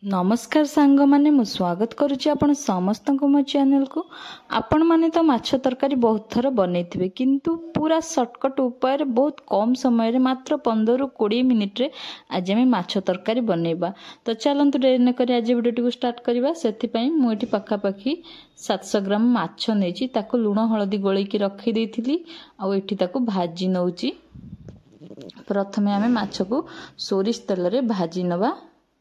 नमस्कार सांग माने मु स्वागत करुच्ची आपण समस्त मो चैनल को। आपण माने तो माछ तरकारी बहुत थर बनैथिबे किंतु पूरा शॉर्टकट उपाय बहुत कम समय रे मात्र 15 रु 20 मिनिट रे आज हम माछ तरकारी बनैबा। तो चलंतु देर न करी आज वीडियो को स्टार्ट करबा। सेति पई मु एठी पक्का पक्की 700 ग्राम माछ नेची ताको लूण हळदी गोळै की रखी देथिली आ एठी ताको भाजी नउची। प्रथमे हमें माछ को सोरिष तेल रे भाजी नबा।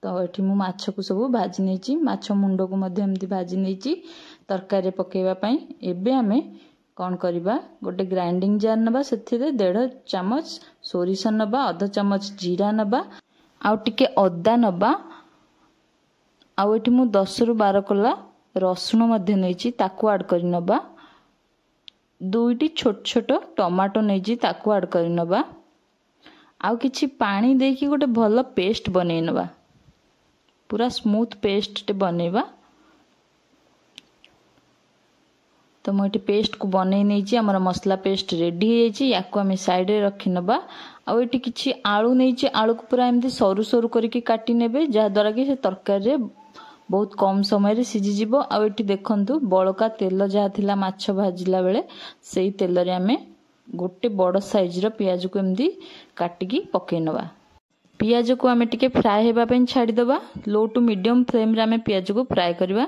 तो ये मु माछ को सब भाजी नहीं माछ मुंड को एमती भाजी नहीं तरकारी पकेवाई। एबे आमे कौन करवा गोटे ग्राइंडिंग जार नबा से 1.5 चामच सोरिष नबा, अध चामच जीरा नबा, आउ टिके अदा नबा, आउ एठी मु 10 रु 12 कला रसुण मध्य नहीं ताकू ऐड कर नबा। 2टी छोट छोट टमाटो नहीं ताकू ऐड कर नबा। आउ किछि पानी देकी गोटे भल पेस्ट बनै नबा, पूरा स्मूथ पेस्ट टे बनैबा। तो मोटी पेस्ट को बनै नै छी, हमर मसला पेस्ट रेडी हो जाई। याको हम साइड रे रखि नबा। आ एटी किछि आलू नै छी, आलू को पूरा एमती सरू सरू करके काटी नेबे जा द्वारा कि से तरकारी रे बहुत कम समय रे सिझी जिवो। आ एटी देखंतु बळका तेल जा थिला माछ भाजिला बेले सेही तेल रे हमें गोटे बड़ साइज रो प्याज को एमती काटी की पकै नबा। पियाज को आमे टिके फ्राई हेबा पे छाड़ी दबा। लो टू मीडियम फ्लेम रे आमे पियाज को फ्राई करबा।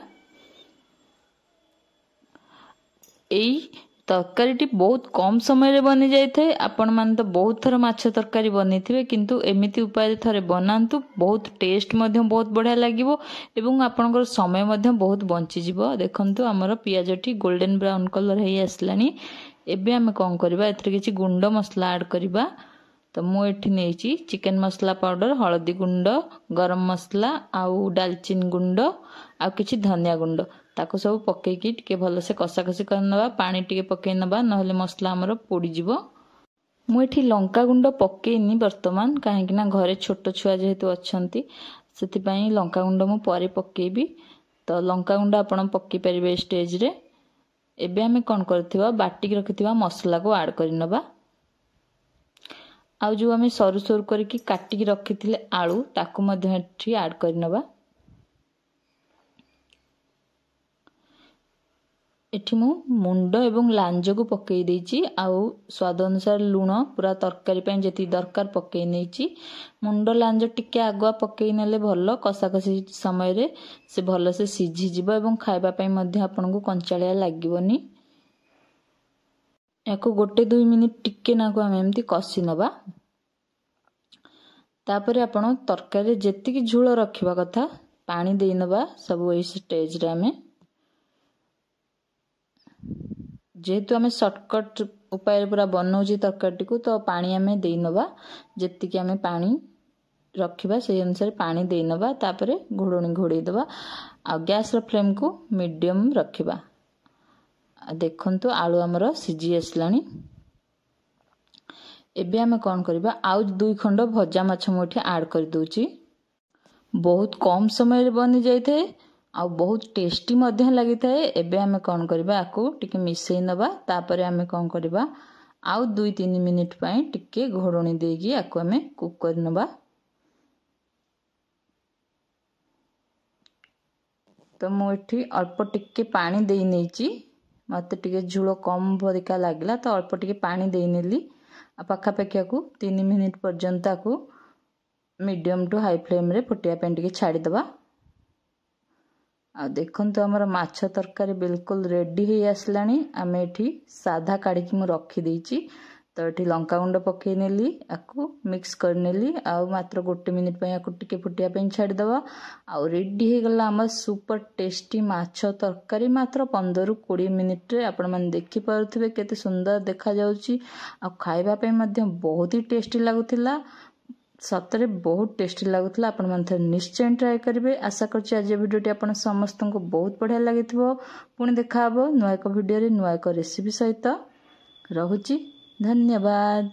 एई तरकारी बहुत कम समय रे बनी जाय थे। आपण मान तो बहुत थर माछ तरकारी बनेथिबे किंतु एमिति उपाय रे थरे बनांतु, बहुत टेस्ट मध्य बहुत बढ़िया लागिवो एवं आपनकर समय मध्य बहुत बंची जिवो। देखंतु हमर पियाज ठी गोल्डन ब्राउन कलर हे आसलानी। एबे आमे कोन करबा एथरे किछि गुंड मसला ऐड करबा। तो मु एठी नेची चिकन मसला पाउडर, हळदी गुंड, गरम मसला आउ दालचीनी गुंड आ किछि धनिया गुंड ताको सब पक्के की टिके भलो से कसा कसी करनबा। पानी टिके पक्के नबा नहले मसला हमर पोडी जिवो। मु एठी लंका गुंड पक्केनी वर्तमान, काहे कि ना घरे छोट छुआ जेहेतु अछंती सेति पई लंका गुंड मु परे पक्केबी। तो लंका गुंड आपण पक्की परिबे स्टेज रे। एबे हमें कोन करथिबा बाटी के रखिथिबा मसला को ऐड करिनबा। आउ जो हमें सरू सरू करके काटी की रखी आलू ताकू मध्य एठी ऐड करनबा। एठी मु मुंड एवं लांज को पकई देची। आउ स्वाद अनुसार लूण पूरा तरकारी पे जेती दरकार पकई नेची। मुंड लांज टिके आगुआ पकई नेले भलो कसा कसी समय रे से भलो से सिझी जिवो एवं खाइबा पे मध्य आपन को कंचालिया लागिवनी। याको गोटे 2 मिनिट टिके नाको हम एमती कसी नबा। तापरे आपण तरकारी जेति की झोल रखिबा कथा पानी देई नबा सब एई स्टेज रे। हमें जेहेतु हमें शॉर्टकट उपाय पूरा बनौजी तरकारी को, तो पानी हमें देई नबा। जेति की हमें पानी रखिबा से अनुसार पानी देई नबा। तापरे घोड़णी घोड़े दबा आ गैस रो फ्लेम को मीडियम रखिबा। देखंतु आलू हमर सिझी आसलानी। एबे हमें कौन करबा आउ 2 खंड भजा माछ मोठी ऐड कर दोची। बहुत कम समय रे बनी जाय थे आ बहुत टेस्टी मध्य लागि थाए। एबे हमें कौन करबा आको टिके मिसई नबा। तापरे हमें कौन करबा आउ 2-3 मिनिट पई टिके घोड़णी देगी आको हमें कुक कर नबा। तो मु एठी अल्प टिके पानी देई नेची, मते टिके झुलो कम भरिका लागला तो अल्प टिके पानी देई नेली। आ पक्का पक्का को 3 मिनिट पर्यंत को मीडियम टू हाई फ्लेम रे फुटिया पे टिके छाड़ी दबा। आ देखंतु हमर माछ तरकारी बिल्कुल रेडी हे आसलानी। आमे एठी साधा काढी कि मु रखी देची। तो एठी लंका गुंड पके नेली, आकु मिक्स कर नेली आ मात्र 1 मिनिट पे आकु टिके फुटिया पे छाड़ी दबा। आ रेडी हे गला हमर सुपर टेस्टी माछ तरकारी। मात्र 15 रु 20 मिनिट रे आपण मन देखि पारुथिबे केते सुंदर देखा जाउची। आ खाइबा पे मध्य बहुत ही टेस्टी लागुथिला। सतरे बहुत टेस्टी लागुथिला। आपण मन थे निश्चय ट्राई करिवे। आशा करछि आज वीडियोटी आपण समस्त को बहुत बढ़िया लागिथिबो। पुणी देखा हबो नुआ एक वीडियो रे नुआ एक रेसिपी सहित। रहुची, धन्यवाद।